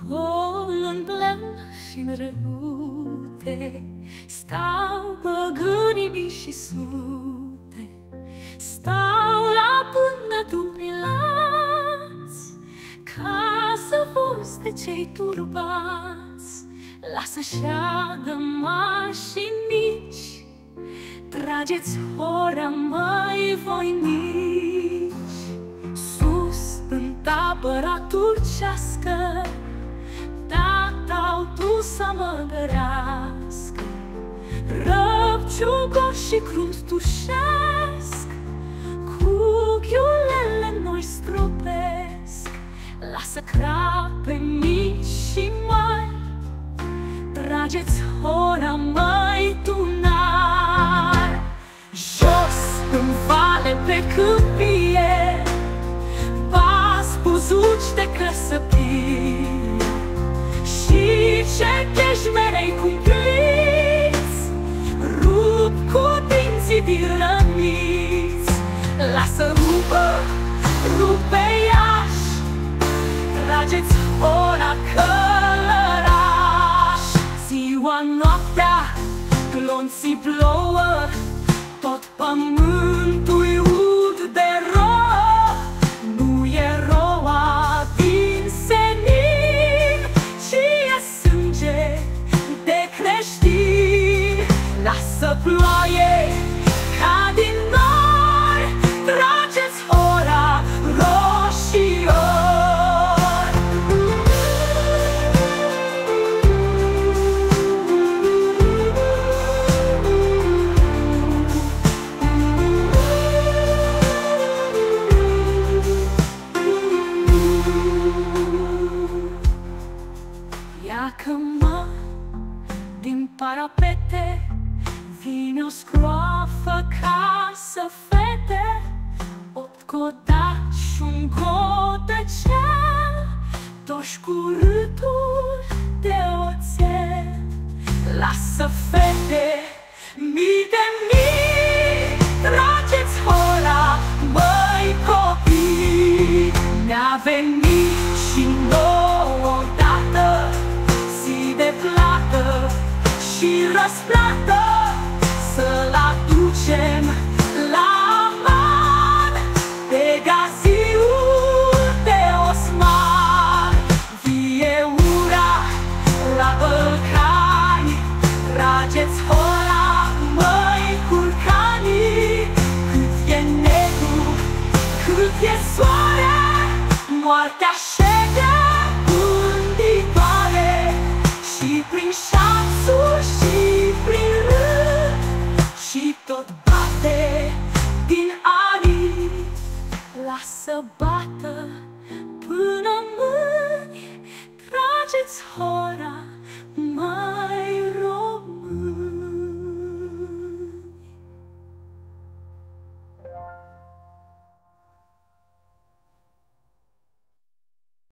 Acolo în lemn și-n răute stau păgânii și sute, stau la până dumilați, ca să de cei turbați. Lasă-și adă mari și mici, trageți ora, măi, voinici. Sus, în tabăra turcească, Tatăl tu să mă gărească. Răpciugor și crunt tușesc, cu ghiulele noi stropesc. Lasă crape mici și mari, trageți ora, măi, tunar. Jos în vale pe câmpie, pas buzuci de căsăpie, și ce cheșmerei cumpliți, rup cu dinții din răniți. Lasă rupe iași, trageți ora, călăraș. Ziua, noaptea, glonții plouă, tot pământul-i ud de rouă. Nu e roa din senin, ci e sânge de creștin. Lasă ploaie ca din nori, trageți ora, roșior. Iacă-mă din parapete, vine o scroafă ca să fete, 8 codaci și un godăcel, toși cu râturi de oțel. Lasă fete, mii de mii, trageți ora, măi, copii. Ne-a venit și nouă dată zi de plată și răsplată, să-l aducem la aman pe gaziul de Osman. Vie ura la Balcani, trageți ora, măi, curcanii. Cât e negru, cât e soare, moartea șede gânditoare. Și prin șanțuri și prin râd, și tot bate din arii. Lasă bată până mâini, trageți ora,